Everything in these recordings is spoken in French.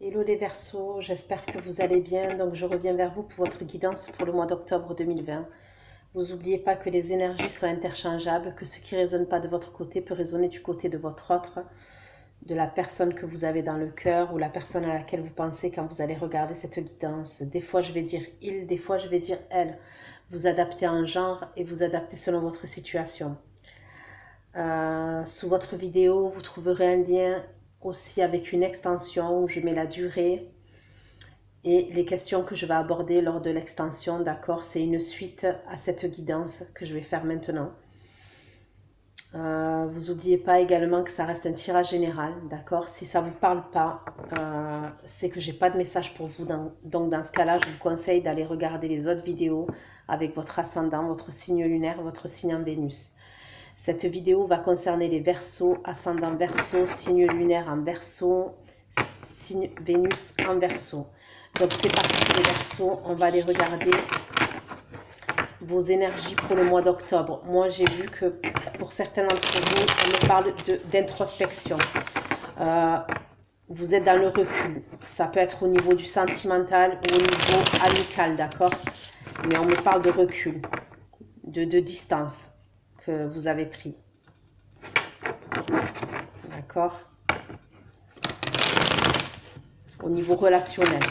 Hello les Verseaux, j'espère que vous allez bien. Donc je reviens vers vous pour votre guidance pour le mois d'octobre 2020. Vous n'oubliez pas que les énergies sont interchangeables, que ce qui ne résonne pas de votre côté peut résonner du côté de votre autre, de la personne que vous avez dans le cœur ou la personne à laquelle vous pensez quand vous allez regarder cette guidance. Des fois je vais dire il, des fois je vais dire elle. Vous adaptez en genre et vous adaptez selon votre situation. Sous votre vidéo, vous trouverez un lien aussi avec une extension où je mets la durée et les questions que je vais aborder lors de l'extension, d'accord? C'est une suite à cette guidance que je vais faire maintenant. Vous n'oubliez pas également que ça reste un tirage général, d'accord? Si ça ne vous parle pas, c'est que j'ai pas de message pour vous. Donc dans ce cas-là, je vous conseille d'aller regarder les autres vidéos avec votre ascendant, votre signe lunaire, votre signe en Vénus. Cette vidéo va concerner les Verseaux, ascendant Verseau, signe lunaire en Verseau, signe Vénus en Verseau. Donc c'est parti les Verseaux, on va aller regarder vos énergies pour le mois d'octobre. Moi j'ai vu que pour certains d'entre vous, on me parle d'introspection. Vous êtes dans le recul. Ça peut être au niveau du sentimental ou au niveau amical, d'accord? Mais on me parle de recul, de distance que vous avez pris. D'accord? Au niveau relationnel.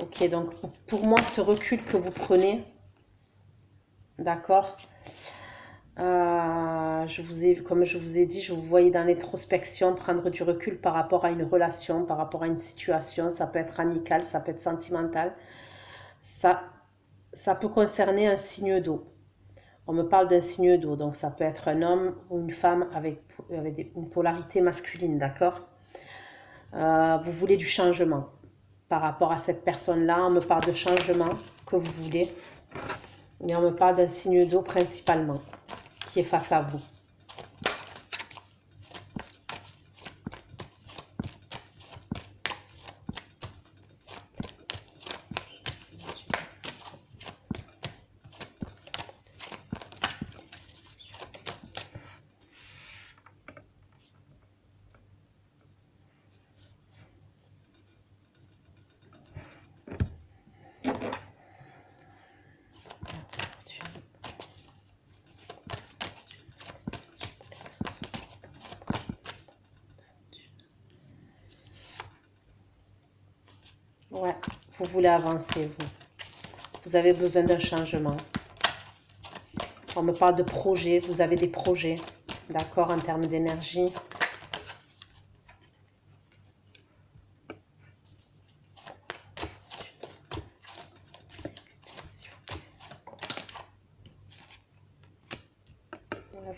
Ok, donc pour moi, ce recul que vous prenez, d'accord, comme je vous ai dit, je vous voyais dans l'introspection, prendre du recul par rapport à une relation, par rapport à une situation, ça peut être amical, ça peut être sentimental, ça peut concerner un signe d'eau. On me parle d'un signe d'eau, donc ça peut être un homme ou une femme avec une polarité masculine, d'accord? Vous voulez du changement. Par rapport à cette personne-là, on me parle de changement que vous voulez. Mais on me parle d'un signe d'eau principalement, qui est face à vous. Ouais, vous voulez avancer, vous. Vous avez besoin d'un changement. On me parle de projets, vous avez des projets, d'accord, en termes d'énergie.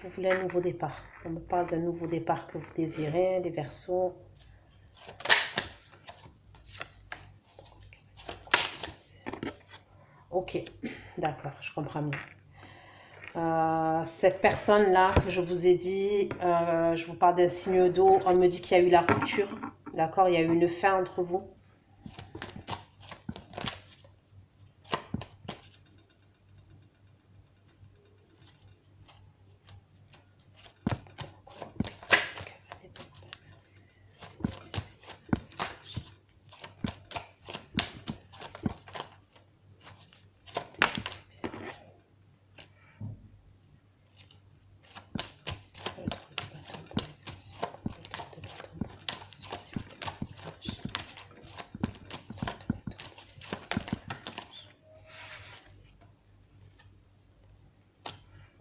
Vous voulez un nouveau départ. On me parle d'un nouveau départ que vous désirez, les Verseaux. Ok, d'accord, je comprends mieux. Cette personne-là que je vous ai dit, je vous parle d'un signe d'eau, on me dit qu'il y a eu la rupture, d'accord, il y a eu une fin entre vous.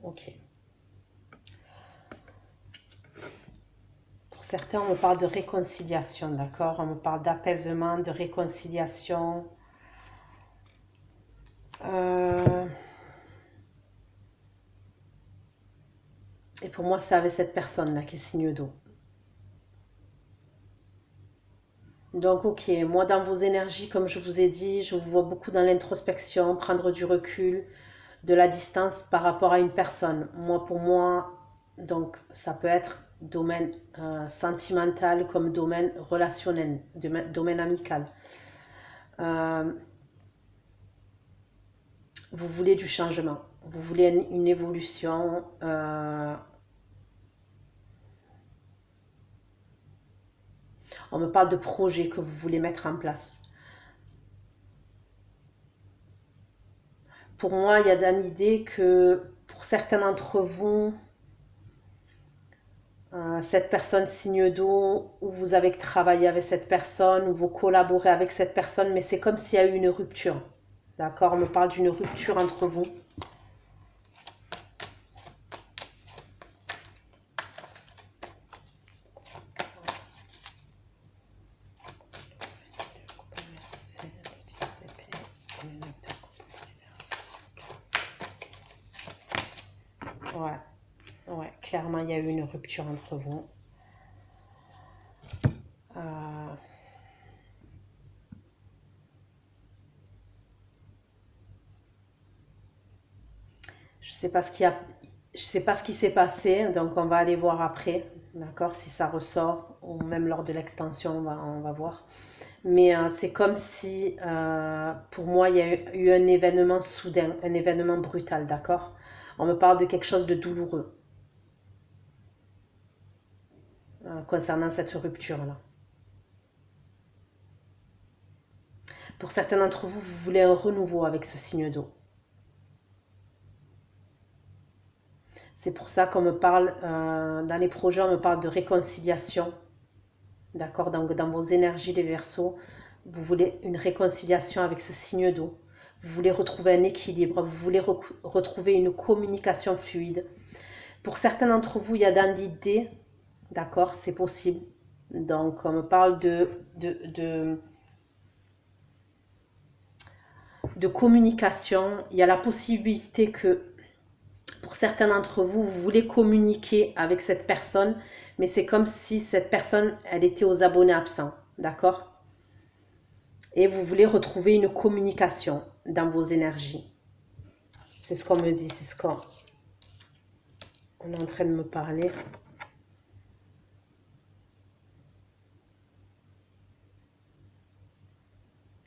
Ok. Pour certains, on me parle de réconciliation, d'accord? On me parle d'apaisement, de réconciliation. Et pour moi, c'est avec cette personne-là qui est signe d'eau. Donc, ok, moi dans vos énergies, comme je vous ai dit, je vous vois beaucoup dans l'introspection, prendre du recul, de la distance par rapport à une personne. Moi, pour moi, donc ça peut être domaine sentimental comme domaine relationnel, domaine amical. Vous voulez du changement, vous voulez une évolution. On me parle de projets que vous voulez mettre en place. Pour moi, il y a dans l'idée que pour certains d'entre vous, cette personne signe d'eau, ou vous avez travaillé avec cette personne, ou vous collaborez avec cette personne, mais c'est comme s'il y a eu une rupture. D'accord? On me parle d'une rupture entre vous. Ouais, clairement, il y a eu une rupture entre vous. Je sais pas ce qu'il y a, je sais pas ce qui s'est passé, donc on va aller voir après, d'accord, si ça ressort, ou même lors de l'extension, on va voir. Mais c'est comme si, pour moi, il y a eu un événement soudain, un événement brutal, d'accord? On me parle de quelque chose de douloureux concernant cette rupture-là. Pour certains d'entre vous, vous voulez un renouveau avec ce signe d'eau. C'est pour ça qu'on me parle, dans les projets, on me parle de réconciliation. D'accord? Dans vos énergies des Verseaux, vous voulez une réconciliation avec ce signe d'eau. Vous voulez retrouver un équilibre, vous voulez retrouver une communication fluide. Pour certains d'entre vous, il y a dans l'idée, d'accord, c'est possible. Donc, on me parle de communication. Il y a la possibilité que pour certains d'entre vous, vous voulez communiquer avec cette personne, mais c'est comme si cette personne, elle était aux abonnés absents, d'accord? Et vous voulez retrouver une communication dans vos énergies. C'est ce qu'on me dit, c'est ce qu'on est en train de me parler.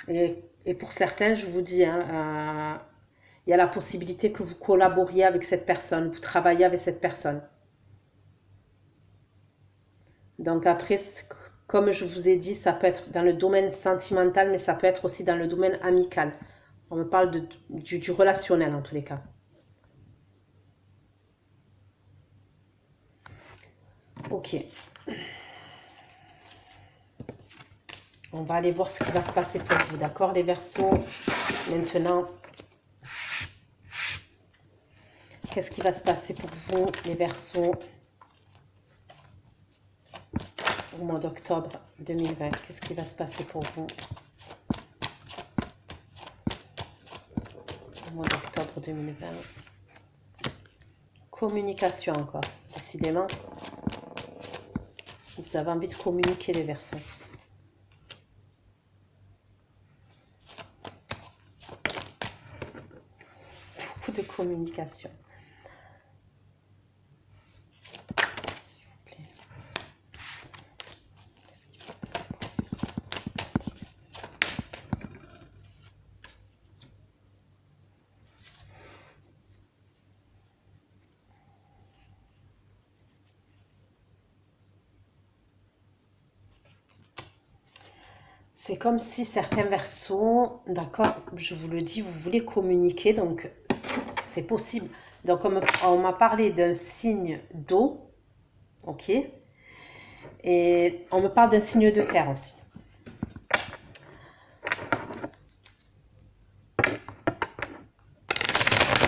Et pour certains, je vous dis, hein, il y a la possibilité que vous collaboriez avec cette personne, vous travaillez avec cette personne. Donc après, comme je vous ai dit, ça peut être dans le domaine sentimental, mais ça peut être aussi dans le domaine amical. On me parle du relationnel en tous les cas. Ok. On va aller voir ce qui va se passer pour vous, d'accord les Verseaux? Maintenant, qu'est-ce qui va se passer pour vous les Verseaux au mois d'octobre 2020? Qu'est-ce qui va se passer pour vous au mois d'octobre 2020? Communication encore, décidément. Vous avez envie de communiquer les Verseaux. Beaucoup de communication. S'il vous plaît. Qu'est-ce qui va se passer pour les Verseaux? C'est comme si certains Verseaux, d'accord, je vous le dis, vous voulez communiquer, donc c'est possible. Donc on m'a parlé d'un signe d'eau, ok, et on me parle d'un signe de terre aussi.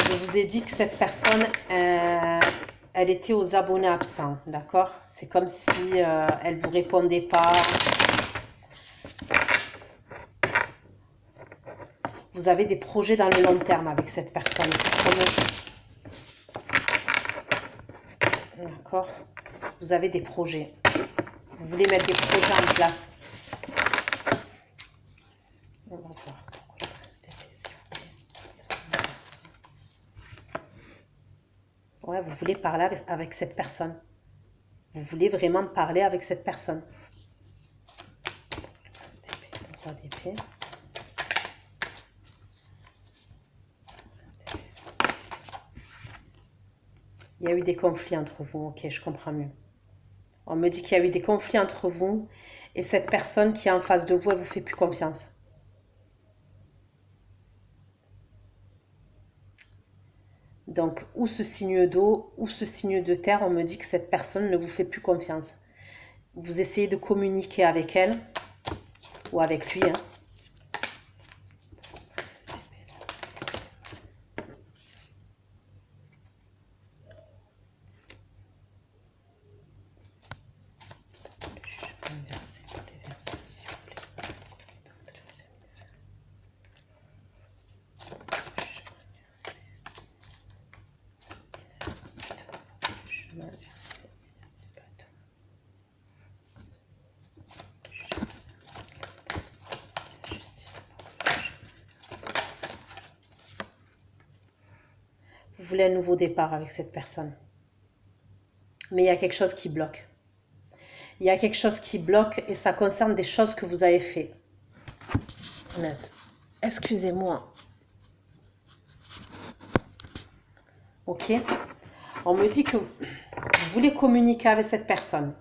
Je vous ai dit que cette personne, elle était aux abonnés absents, d'accord? C'est comme si elle ne vous répondait pas. Vous avez des projets dans le long terme avec cette personne, c'est ce qu'on me dit. D'accord? Vous avez des projets. Vous voulez mettre des projets en place. On va voir pourquoi le prince d'épée, s'il vous plaît. Ouais, vous voulez parler avec cette personne. Vous voulez vraiment parler avec cette personne. Le prince d'épée, le roi d'épée. Il y a eu des conflits entre vous. Ok, je comprends mieux. On me dit qu'il y a eu des conflits entre vous et cette personne qui est en face de vous, elle vous fait plus confiance. Donc, ou ce signe d'eau, ou ce signe de terre, on me dit que cette personne ne vous fait plus confiance. Vous essayez de communiquer avec elle, ou avec lui. Hein. Vous voulez un nouveau départ avec cette personne. Mais il y a quelque chose qui bloque. Il y a quelque chose qui bloque et ça concerne des choses que vous avez fait. Excusez-moi. Ok. On me dit que vous voulez communiquer avec cette personne.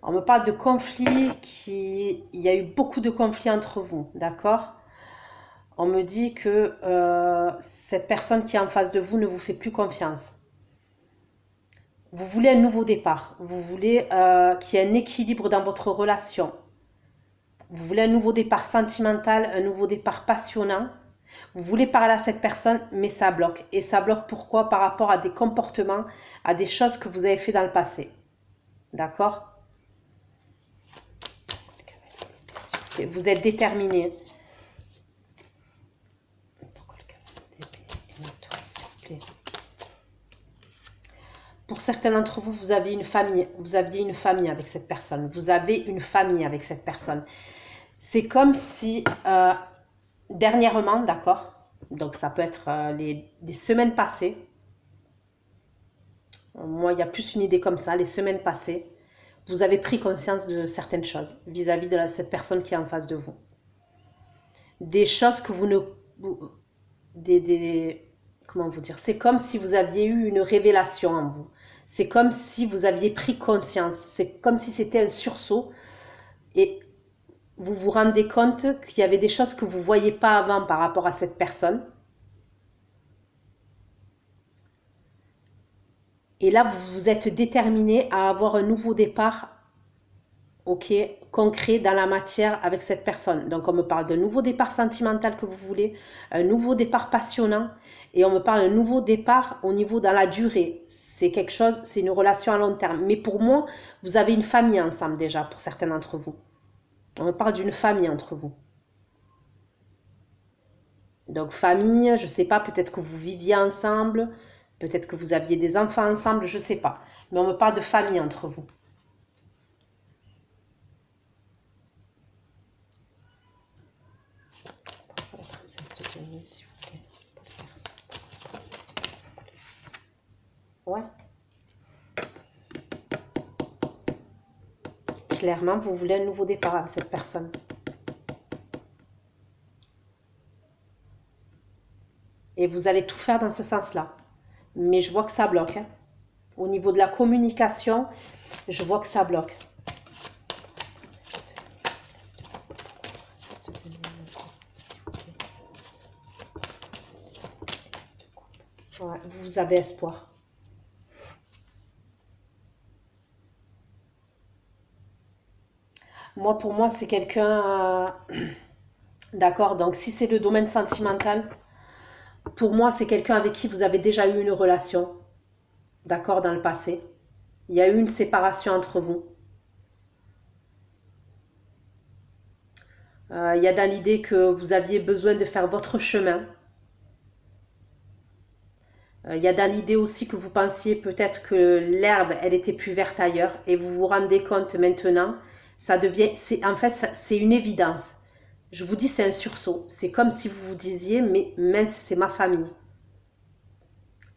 On me parle de conflits, il y a eu beaucoup de conflits entre vous, d'accord? On me dit que cette personne qui est en face de vous ne vous fait plus confiance. Vous voulez un nouveau départ. Vous voulez qu'il y ait un équilibre dans votre relation. Vous voulez un nouveau départ sentimental, un nouveau départ passionnant. Vous voulez parler à cette personne, mais ça bloque. Et ça bloque pourquoi? Par rapport à des comportements, à des choses que vous avez fait dans le passé. D'accord? Vous êtes déterminé. Pour certains d'entre vous, vous aviez une famille avec cette personne. Vous avez une famille avec cette personne. C'est comme si, dernièrement, d'accord? Donc ça peut être les semaines passées. Moi, il y a plus une idée comme ça, les semaines passées. Vous avez pris conscience de certaines choses vis-à-vis de cette personne qui est en face de vous. Des choses que vous ne... comment vous dire? C'est comme si vous aviez eu une révélation en vous. C'est comme si vous aviez pris conscience. C'est comme si c'était un sursaut. Et vous vous rendez compte qu'il y avait des choses que vous ne voyiez pas avant par rapport à cette personne. Et là, vous vous êtes déterminé à avoir un nouveau départ, ok, concret dans la matière avec cette personne. Donc, on me parle d'un nouveau départ sentimental que vous voulez, un nouveau départ passionnant, et on me parle d'un nouveau départ au niveau dans la durée. C'est quelque chose, c'est une relation à long terme. Mais pour moi, vous avez une famille ensemble déjà, pour certains d'entre vous. On me parle d'une famille entre vous. Donc, famille, je ne sais pas, peut-être que vous viviez ensemble, peut-être que vous aviez des enfants ensemble, je ne sais pas. Mais on me parle de famille entre vous. Ouais. Clairement, vous voulez un nouveau départ avec cette personne. Et vous allez tout faire dans ce sens-là. Mais je vois que ça bloque. Hein. Au niveau de la communication, je vois que ça bloque. Ouais, vous avez espoir. Moi, pour moi, c'est quelqu'un... D'accord, donc si c'est le domaine sentimental, pour moi, c'est quelqu'un avec qui vous avez déjà eu une relation. D'accord, dans le passé. Il y a eu une séparation entre vous. Il y a dans l'idée que vous aviez besoin de faire votre chemin. Il y a dans l'idée aussi que vous pensiez peut-être que l'herbe, elle était plus verte ailleurs et vous vous rendez compte maintenant, ça devient, en fait, c'est une évidence. Je vous dis, c'est un sursaut. C'est comme si vous vous disiez, mais mince, c'est ma famille.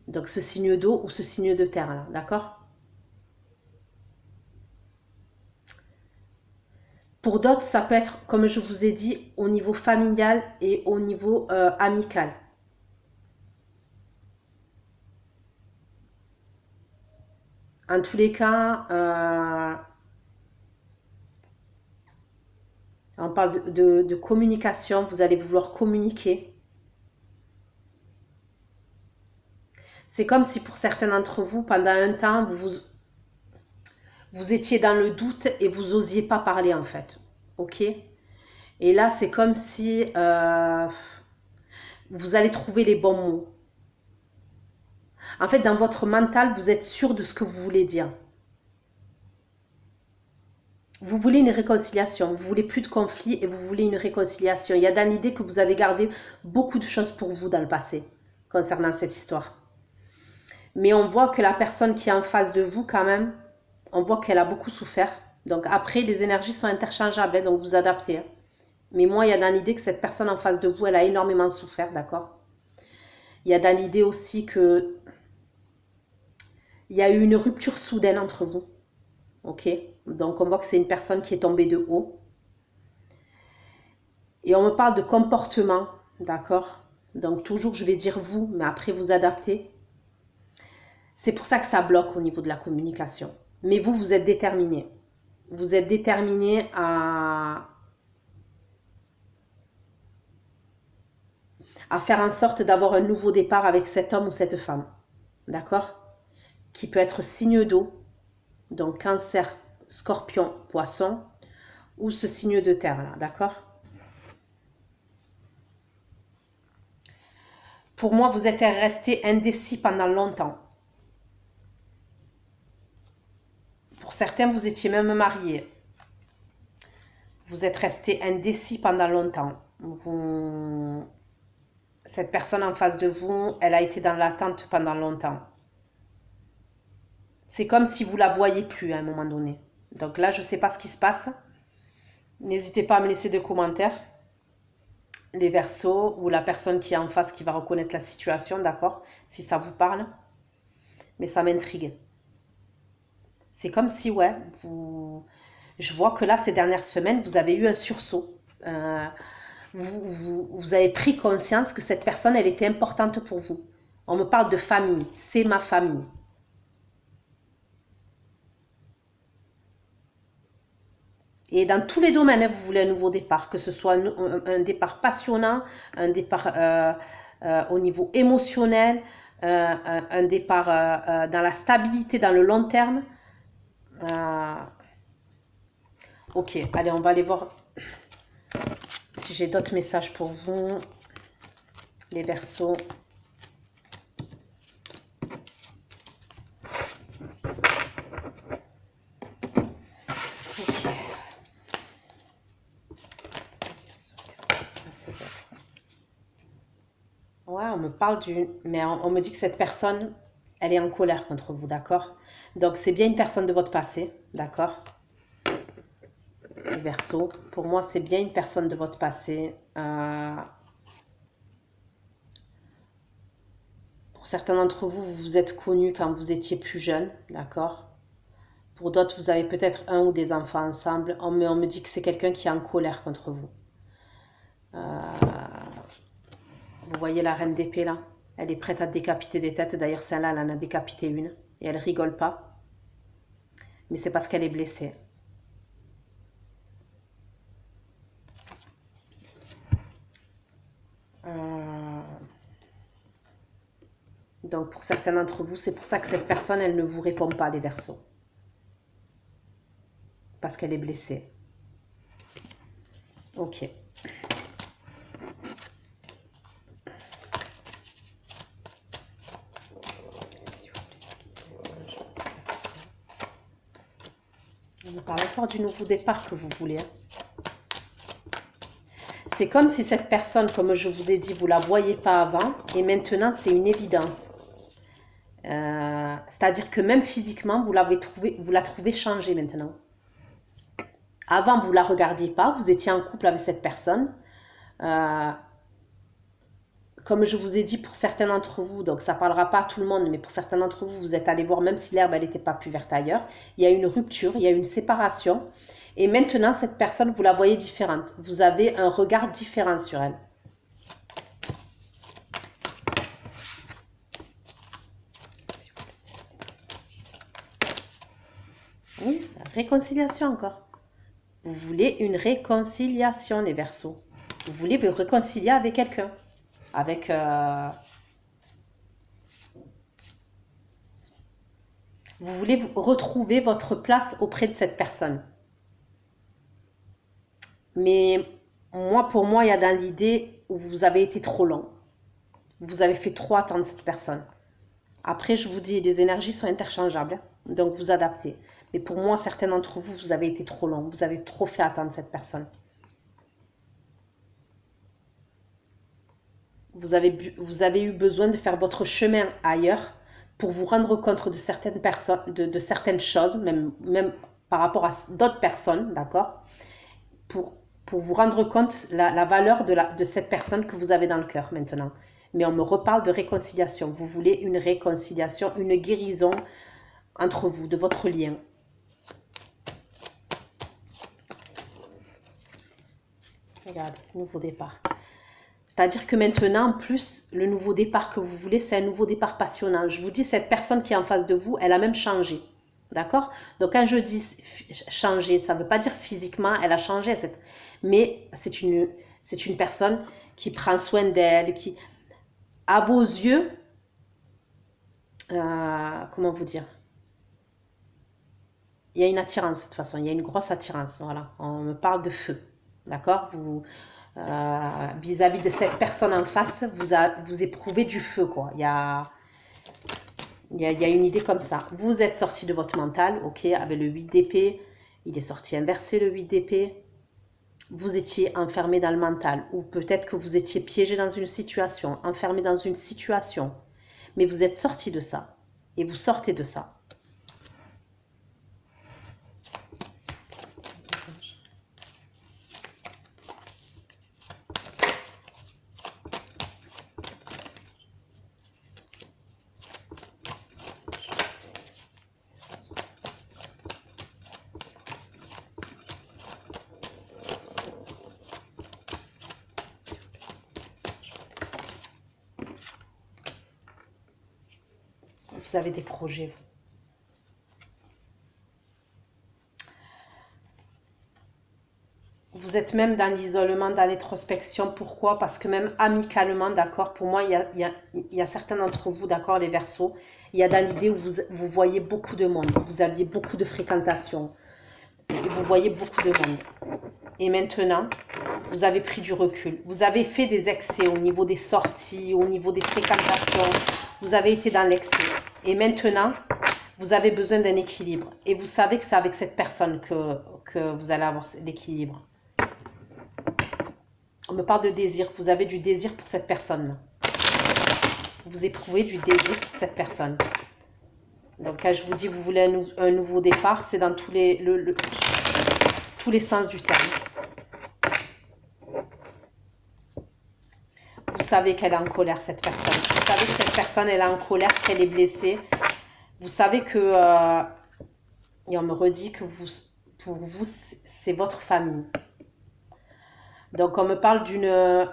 Donc ce signe d'eau ou ce signe de terre, là, d'accord? Pour d'autres, ça peut être, comme je vous ai dit, au niveau familial et au niveau amical. En tous les cas, on parle de communication, vous allez vouloir communiquer. C'est comme si pour certains d'entre vous, pendant un temps, vous étiez dans le doute et vous n'osiez pas parler en fait. Ok? Et là, c'est comme si vous allez trouver les bons mots. En fait, dans votre mental, vous êtes sûr de ce que vous voulez dire. Vous voulez une réconciliation, vous voulez plus de conflits et vous voulez une réconciliation. Il y a dans l'idée que vous avez gardé beaucoup de choses pour vous dans le passé concernant cette histoire. Mais on voit que la personne qui est en face de vous, quand même, on voit qu'elle a beaucoup souffert. Donc après, les énergies sont interchangeables, hein, donc vous adaptez. Hein. Mais moi, il y a dans l'idée que cette personne en face de vous, elle a énormément souffert, d'accord? Il y a dans l'idée aussi que il y a eu une rupture soudaine entre vous. Ok? Donc on voit que c'est une personne qui est tombée de haut. Et on me parle de comportement, d'accord? Donc toujours, je vais dire vous, mais après vous adaptez. C'est pour ça que ça bloque au niveau de la communication. Mais vous, vous êtes déterminé. Vous êtes déterminé à faire en sorte d'avoir un nouveau départ avec cet homme ou cette femme. D'accord? Qui peut être signe d'eau, donc cancer, scorpion, poisson, ou ce signe de terre là, d'accord? Pour moi, vous êtes resté indécis pendant longtemps. Pour certains, vous étiez même mariés. Vous êtes resté indécis pendant longtemps. Cette personne en face de vous, elle a été dans l'attente pendant longtemps. C'est comme si vous la voyez plus à un moment donné. Donc là, je ne sais pas ce qui se passe. N'hésitez pas à me laisser des commentaires. Les Verseaux ou la personne qui est en face qui va reconnaître la situation, d'accord? Si ça vous parle. Mais ça m'intrigue. C'est comme si, ouais, je vois que là, ces dernières semaines, vous avez eu un sursaut. Vous avez pris conscience que cette personne, elle était importante pour vous. On me parle de famille. C'est ma famille. Et dans tous les domaines, vous voulez un nouveau départ, que ce soit un départ passionnant, un départ au niveau émotionnel, un départ dans la stabilité, dans le long terme. Ok, allez, on va aller voir si j'ai d'autres messages pour vous, les Verseaux. Ouais, on me parle mais on me dit que cette personne, elle est en colère contre vous, d'accord? Donc c'est bien une personne de votre passé, d'accord? Les Verseaux, pour moi c'est bien une personne de votre passé. Pour certains d'entre vous, vous vous êtes connus quand vous étiez plus jeune, d'accord? Pour d'autres, vous avez peut-être un ou des enfants ensemble. On me dit que c'est quelqu'un qui est en colère contre vous. Vous voyez la reine d'épée là? Elle est prête à décapiter des têtes. D'ailleurs, celle-là, elle en a décapité une. Et elle rigole pas. Mais c'est parce qu'elle est blessée. Donc, pour certains d'entre vous, c'est pour ça que cette personne, elle ne vous répond pas, les Verseaux. Parce qu'elle est blessée. Ok. On me parle encore du nouveau départ que vous voulez. C'est comme si cette personne, comme je vous ai dit, vous ne la voyez pas avant. Et maintenant, c'est une évidence. C'est-à-dire que même physiquement, vous la trouvez changée maintenant. Avant, vous ne la regardiez pas, vous étiez en couple avec cette personne. Comme je vous ai dit, pour certains d'entre vous, donc ça ne parlera pas à tout le monde, mais pour certains d'entre vous, vous êtes allés voir, même si l'herbe n'était pas plus verte ailleurs, il y a une rupture, il y a une séparation. Et maintenant, cette personne, vous la voyez différente. Vous avez un regard différent sur elle. Oui, réconciliation encore. Vous voulez une réconciliation, les Verseaux. Vous voulez vous réconcilier avec quelqu'un. Avec... vous voulez retrouver votre place auprès de cette personne. Mais moi, pour moi, il y a dans l'idée où vous avez été trop long. Vous avez fait trop attendre cette personne. Après, je vous dis, les énergies sont interchangeables, donc vous adaptez. Mais pour moi, certains d'entre vous, vous avez été trop long. Vous avez trop fait attendre cette personne. Vous avez eu besoin de faire votre chemin ailleurs pour vous rendre compte de certaines personnes, de certaines choses, même par rapport à d'autres personnes, d'accord, pour vous rendre compte la valeur de cette personne que vous avez dans le cœur maintenant. Mais on me reparle de réconciliation. Vous voulez une réconciliation, une guérison entre vous, de votre lien. Regarde, nouveau départ. C'est-à-dire que maintenant, en plus, le nouveau départ que vous voulez, c'est un nouveau départ passionnant. Je vous dis, cette personne qui est en face de vous, elle a même changé. D'accord? Donc, quand je dis changer, ça ne veut pas dire physiquement, elle a changé. Mais c'est une personne qui prend soin d'elle, qui, à vos yeux, comment vous dire? Il y a une attirance, de toute façon. Il y a une grosse attirance. Voilà. On me parle de feu. D'accord? Vis-à-vis de cette personne en face, vous éprouvez du feu, quoi. Il y a une idée comme ça. Vous êtes sorti de votre mental, ok, avec le 8 d'épée. Il est sorti inversé, le 8 d'épée. Vous étiez enfermé dans le mental, ou peut-être que vous étiez piégé dans une situation, enfermé dans une situation. Mais vous êtes sorti de ça. Et vous sortez de ça. Vous avez des projets. Vous êtes même dans l'isolement, dans l'introspection. Pourquoi? Parce que même amicalement, d'accord, pour moi, il y a certains d'entre vous, d'accord, les Verseaux, il y a dans l'idée où vous voyez beaucoup de monde, vous aviez beaucoup de fréquentation, et vous voyez beaucoup de monde. Et maintenant, vous avez pris du recul. Vous avez fait des excès au niveau des sorties, au niveau des fréquentations. Vous avez été dans l'excès. Et maintenant, vous avez besoin d'un équilibre. Et vous savez que c'est avec cette personne que vous allez avoir l'équilibre. On me parle de désir. Vous avez du désir pour cette personne. Vous éprouvez du désir pour cette personne. Donc, quand je vous dis que vous voulez un nouveau départ, c'est dans tous les sens du terme. Vous savez qu'elle est en colère, cette personne. Vous savez que cette personne, elle est en colère, qu'elle est blessée. Vous savez que... et on me redit que pour vous, c'est votre famille. Donc, on me parle d'une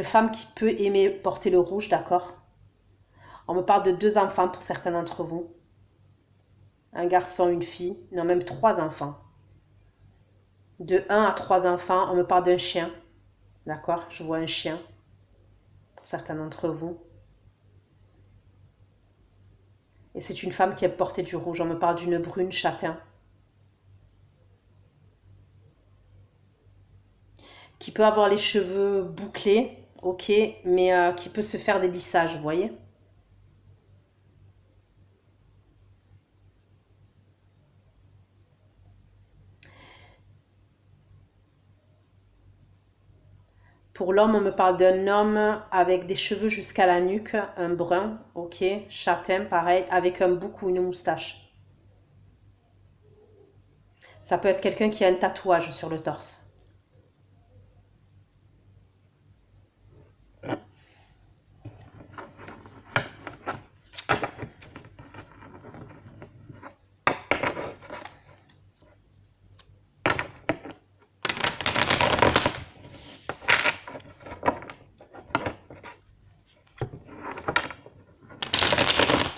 femme qui peut aimer porter le rouge, d'accord? On me parle de 2 enfants pour certains d'entre vous. Un garçon, une fille. Non, même 3 enfants. De 1 à 3 enfants, on me parle d'un chien. D'accord? Je vois un chien pour certains d'entre vous. Et c'est une femme qui a porté du rouge. On me parle d'une brune châtain. Qui peut avoir les cheveux bouclés, ok, mais qui peut se faire des lissages, vous voyez? Pour l'homme, on me parle d'un homme avec des cheveux jusqu'à la nuque, un brun, ok, châtain, pareil, avec un bouc ou une moustache. Ça peut être quelqu'un qui a un tatouage sur le torse.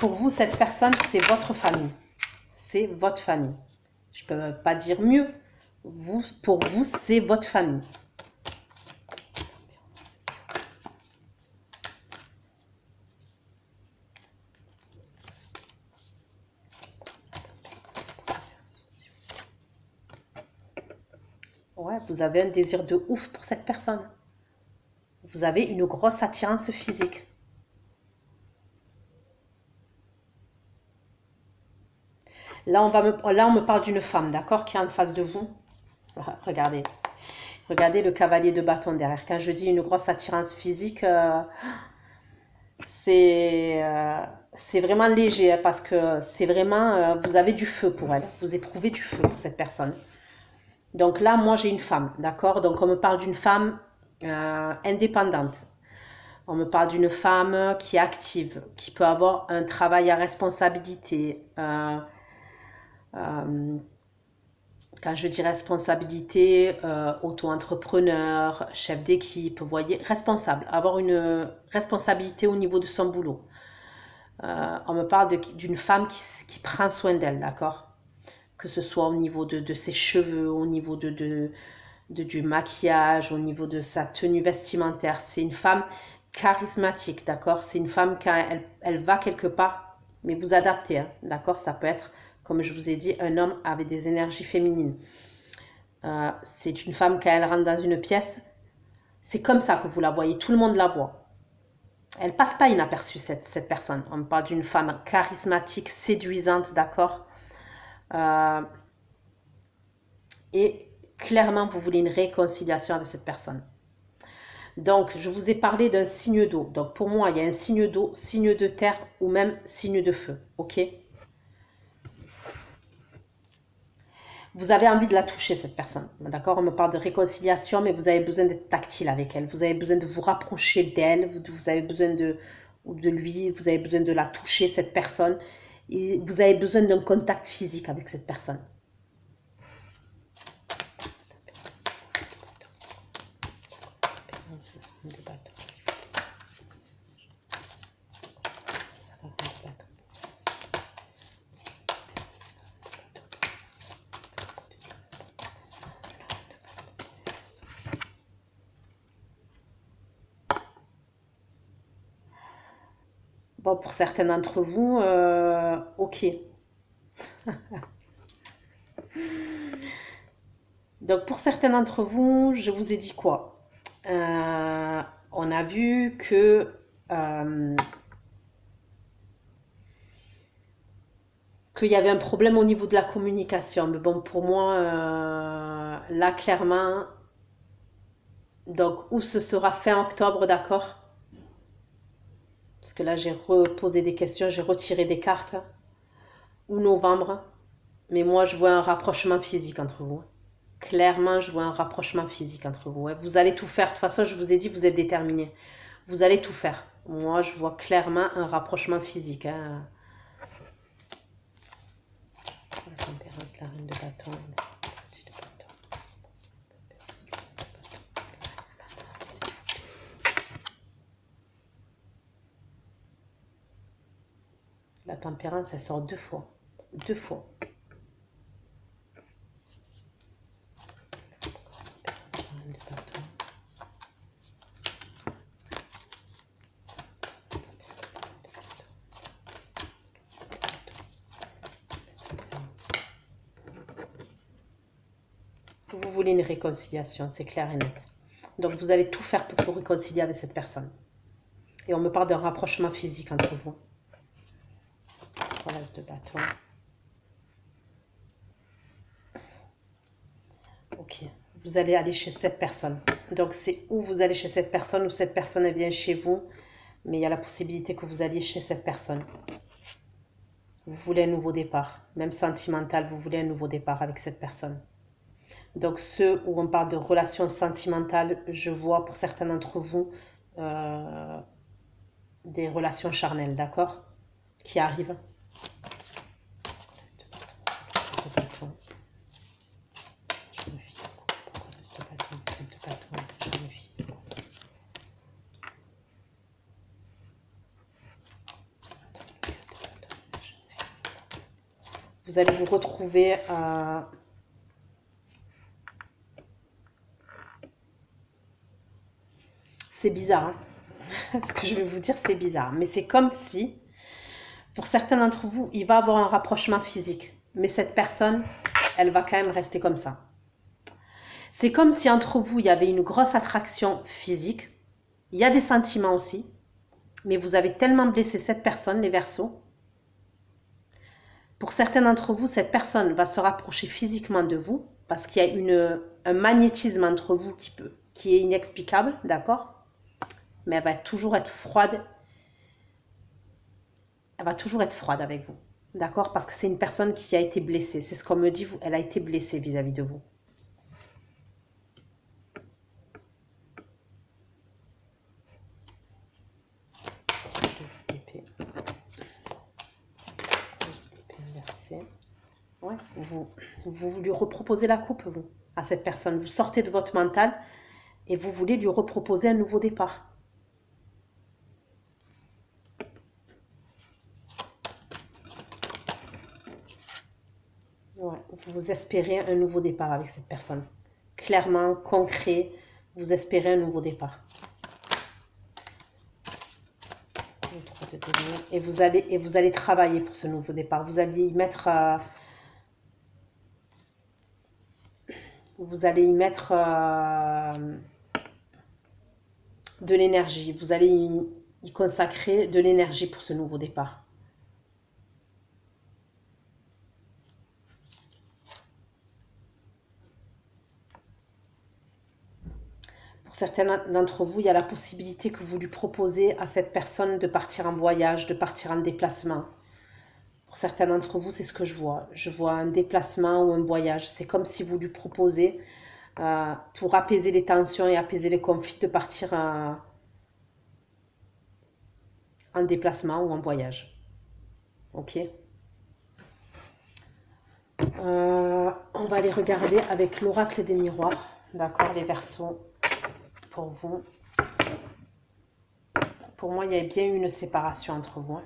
Pour vous, cette personne, c'est votre famille. C'est votre famille. Je ne peux pas dire mieux. Pour vous, c'est votre famille. Ouais, vous avez un désir de ouf pour cette personne. Vous avez une grosse attirance physique. Là, on me parle d'une femme, d'accord, qui est en face de vous. Regardez. Regardez le cavalier de bâton derrière. Quand je dis une grosse attirance physique, c'est vraiment léger, hein, parce que c'est vraiment, vous avez du feu pour elle. Vous éprouvez du feu pour cette personne. Donc là, moi, j'ai une femme, d'accord? Donc on me parle d'une femme indépendante. On me parle d'une femme qui est active, qui peut avoir un travail à responsabilité. Quand je dis responsabilité, auto-entrepreneur, chef d'équipe, vous voyez, responsable, avoir une responsabilité au niveau de son boulot. On me parle d'une femme qui prend soin d'elle, d'accord? Que ce soit au niveau de ses cheveux, au niveau du maquillage, au niveau de sa tenue vestimentaire. C'est une femme charismatique, d'accord? C'est une femme quand elle va quelque part, mais vous adaptez, hein, d'accord? Ça peut être, comme je vous ai dit, un homme avec des énergies féminines. C'est une femme quand elle rentre dans une pièce, c'est comme ça que vous la voyez, tout le monde la voit. Elle passe pas inaperçue, cette personne. On parle d'une femme charismatique, séduisante, d'accord? Et clairement, vous voulez une réconciliation avec cette personne. Donc, je vous ai parlé d'un signe d'eau. Donc, pour moi, il y a un signe d'eau, signe de terre ou même signe de feu. Ok? Vous avez envie de la toucher, cette personne. D'accord? On me parle de réconciliation, mais vous avez besoin d'être tactile avec elle. Vous avez besoin de vous rapprocher d'elle. Vous avez besoin de lui. Vous avez besoin de la toucher, cette personne. Et vous avez besoin d'un contact physique avec cette personne. Bon, pour certains d'entre vous, ok. Donc, pour certains d'entre vous, je vous ai dit quoi? On a vu qu'il y avait un problème au niveau de la communication. Mais bon, pour moi, là, clairement, donc, où ce sera fin octobre, d'accord? Parce que là, j'ai reposé des questions, j'ai retiré des cartes. Ou novembre. Mais moi, je vois un rapprochement physique entre vous. Clairement, je vois un rapprochement physique entre vous. Vous allez tout faire. De toute façon, je vous ai dit, vous êtes déterminés. Vous allez tout faire. Moi, je vois clairement un rapprochement physique. Hein. La tempérance, la reine de bâton. La tempérance, elle sort deux fois. Deux fois. Vous voulez une réconciliation, c'est clair et net. Donc vous allez tout faire pour vous réconcilier avec cette personne. Et on me parle d'un rapprochement physique entre vous. Voilà, de bâton. Ok. vous allez aller chez cette personne. Donc, c'est où vous allez chez cette personne ou cette personne elle vient chez vous. Mais il y a la possibilité que vous alliez chez cette personne. Vous voulez un nouveau départ. Même sentimental, vous voulez un nouveau départ avec cette personne. Donc, ceux où on parle de relations sentimentales, je vois pour certains d'entre vous des relations charnelles, d'accord? Qui arrivent. Vous allez vous retrouver c'est bizarre, hein. Ce que je vais vous dire, c'est bizarre. Mais c'est comme si, pour certains d'entre vous, il va avoir un rapprochement physique. Mais cette personne, elle va quand même rester comme ça. C'est comme si entre vous, il y avait une grosse attraction physique. Il y a des sentiments aussi. Mais vous avez tellement blessé cette personne, les Verseaux. Pour certains d'entre vous, cette personne va se rapprocher physiquement de vous parce qu'il y a un magnétisme entre vous qui est inexplicable, d'accord? Mais elle va toujours être froide. Elle va toujours être froide avec vous, d'accord? Parce que c'est une personne qui a été blessée. C'est ce qu'on me dit, elle a été blessée vis-à-vis de vous. Ouais, vous lui reproposez la coupe, vous, à cette personne. Vous sortez de votre mental et vous voulez lui reproposer un nouveau départ. Ouais, vous espérez un nouveau départ avec cette personne. Clairement, concret, vous espérez un nouveau départ. Et vous allez travailler pour ce nouveau départ. Vous allez y mettre... de l'énergie. Vous allez y consacrer de l'énergie pour ce nouveau départ. Pour certains d'entre vous, il y a la possibilité que vous lui proposez à cette personne de partir en voyage, de partir en déplacement. Pour certains d'entre vous, c'est ce que je vois. Je vois un déplacement ou un voyage. C'est comme si vous lui proposez, pour apaiser les tensions et apaiser les conflits, de partir en déplacement ou en voyage. Ok. On va aller regarder avec l'oracle des miroirs. D'accord, les Verseaux. Pour vous. Pour moi, il y a bien une séparation entre vous.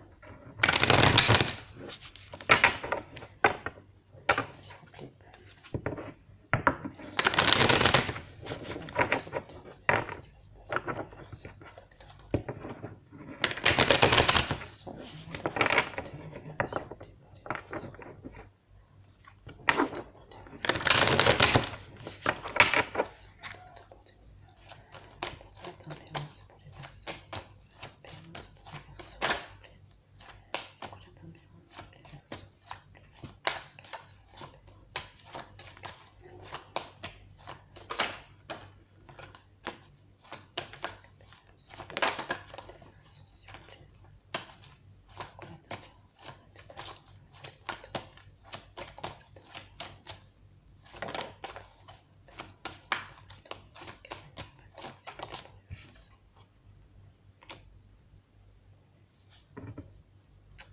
S'il vous plaît. Qu'est-ce qui va se passer avec les Verseaux?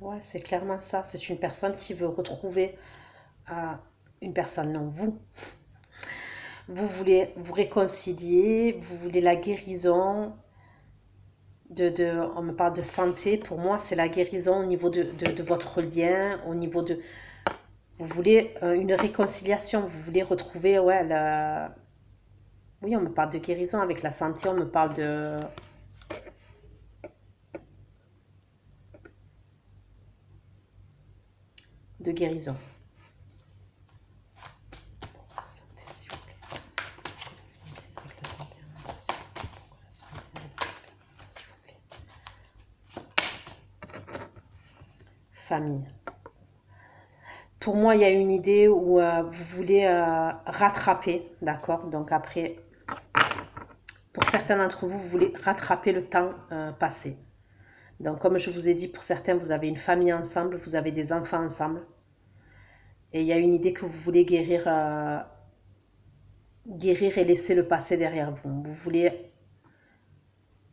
Ouais, c'est clairement ça. C'est une personne qui veut retrouver une personne, non, vous. Vous voulez vous réconcilier, vous voulez la guérison. On me parle de santé. Pour moi, c'est la guérison au niveau de votre lien, au niveau de... Vous voulez une réconciliation, vous voulez retrouver, ouais, oui, on me parle de guérison avec la santé, on me parle de guérison. Famille. pour moi, il y a une idée où vous voulez rattraper, d'accord? Donc après, pour certains d'entre vous, vous voulez rattraper le temps passé. Donc comme je vous ai dit, pour certains, vous avez une famille ensemble, vous avez des enfants ensemble. Et il y a une idée que vous voulez guérir, guérir et laisser le passé derrière vous. Vous voulez,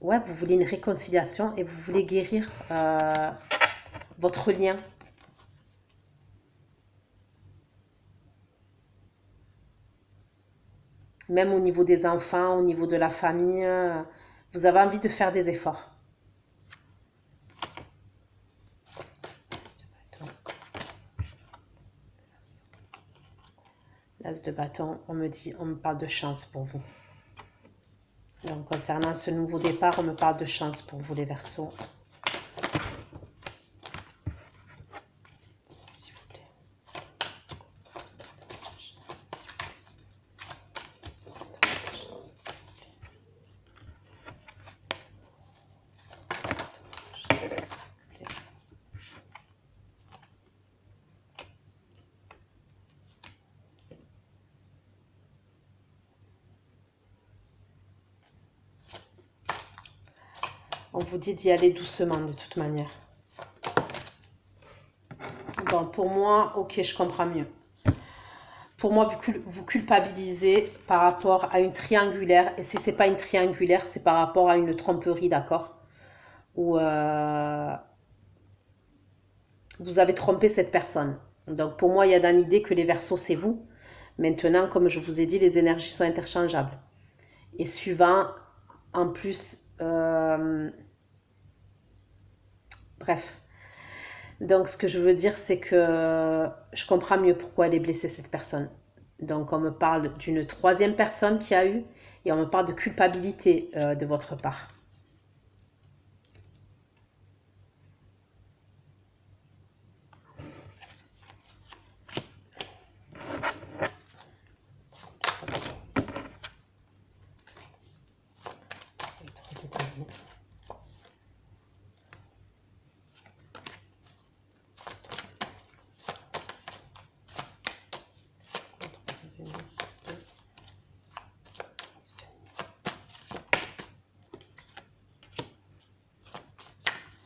ouais, vous voulez une réconciliation et vous voulez guérir votre lien. Même au niveau des enfants, au niveau de la famille, vous avez envie de faire des efforts. L'as de bâton, on me parle de chance pour vous. Donc concernant ce nouveau départ, on me parle de chance pour vous les Verseaux. S'il vous plaît. On vous dit d'y aller doucement de toute manière. Bon, pour moi, ok, je comprends mieux. Pour moi, vous culpabilisez par rapport à une triangulaire. Et si ce n'est pas une triangulaire, c'est par rapport à une tromperie, d'accord? Où vous avez trompé cette personne. Donc pour moi, il y a dans l'idée que les Verseaux, c'est vous. Maintenant, comme je vous ai dit, les énergies sont interchangeables. Et suivant, en plus... bref. Donc ce que je veux dire, c'est que je comprends mieux pourquoi elle est blessée, cette personne. Donc on me parle d'une troisième personne qui a eu, et on me parle de culpabilité de votre part.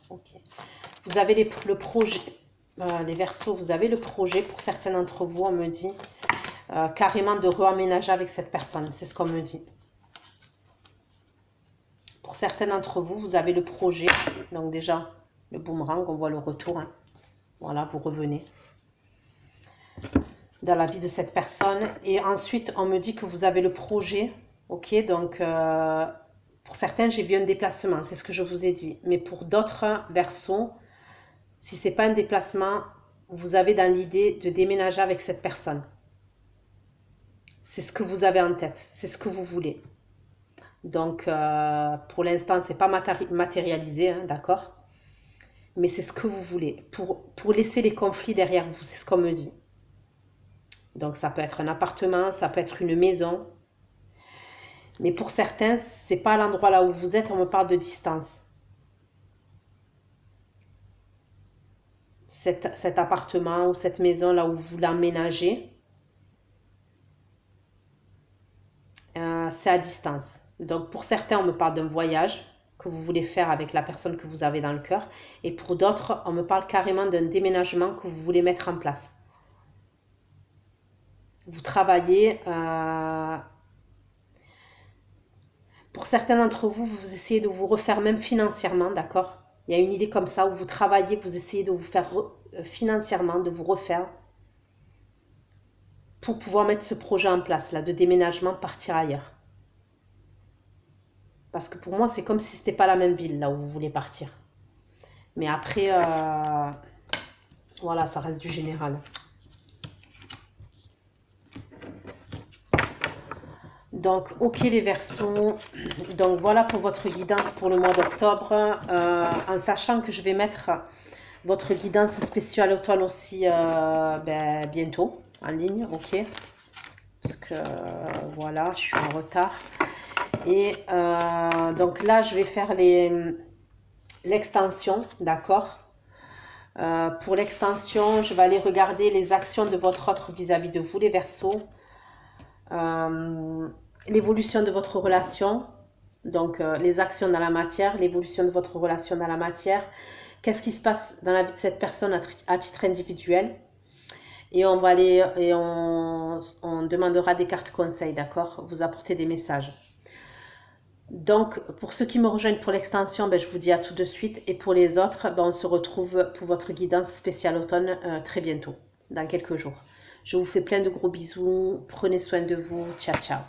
Okay. Vous avez le projet, les Verseaux, vous avez le projet, pour certains d'entre vous, on me dit, carrément de réaménager avec cette personne, c'est ce qu'on me dit. Pour certains d'entre vous, vous avez le projet, donc déjà, le boomerang, on voit le retour, hein. Voilà, vous revenez dans la vie de cette personne. Et ensuite, on me dit que vous avez le projet, ok, donc... pour certains, j'ai vu un déplacement, c'est ce que je vous ai dit. Mais pour d'autres Verseaux, si ce n'est pas un déplacement, vous avez dans l'idée de déménager avec cette personne. C'est ce que vous avez en tête, c'est ce que vous voulez. Donc, pour l'instant, ce n'est pas matérialisé, hein, d'accord? Mais c'est ce que vous voulez. Pour laisser les conflits derrière vous, c'est ce qu'on me dit. Donc, ça peut être un appartement, ça peut être une maison. Mais pour certains, ce n'est pas l'endroit là où vous êtes, on me parle de distance. Cet appartement ou cette maison là où vous l'aménagez, c'est à distance. Donc pour certains, on me parle d'un voyage que vous voulez faire avec la personne que vous avez dans le cœur. Et pour d'autres, on me parle carrément d'un déménagement que vous voulez mettre en place. Vous travaillez... pour certains d'entre vous, vous essayez de vous refaire même financièrement, d'accord? Il y a une idée comme ça où vous travaillez, vous essayez de vous faire financièrement, de vous refaire pour pouvoir mettre ce projet en place, là, de déménagement, partir ailleurs. Parce que pour moi, c'est comme si ce n'était pas la même ville, là où vous voulez partir. Mais après, voilà, ça reste du général. Donc, ok les Verseaux, donc voilà pour votre guidance pour le mois d'octobre, en sachant que je vais mettre votre guidance spéciale automne aussi bientôt en ligne, ok, parce que voilà, je suis en retard. Et donc là, je vais faire l'extension, d'accord, Pour l'extension, je vais aller regarder les actions de votre autre vis-à-vis de vous, les Verseaux. L'évolution de votre relation, donc les actions dans la matière, l'évolution de votre relation dans la matière. Qu'est-ce qui se passe dans la vie de cette personne à titre individuel? Et on va aller et on demandera des cartes conseils, d'accord? Vous apporter des messages. Donc, pour ceux qui me rejoignent pour l'extension, je vous dis à tout de suite. Et pour les autres, on se retrouve pour votre guidance spéciale automne très bientôt, dans quelques jours. Je vous fais plein de gros bisous. Prenez soin de vous. Ciao, ciao.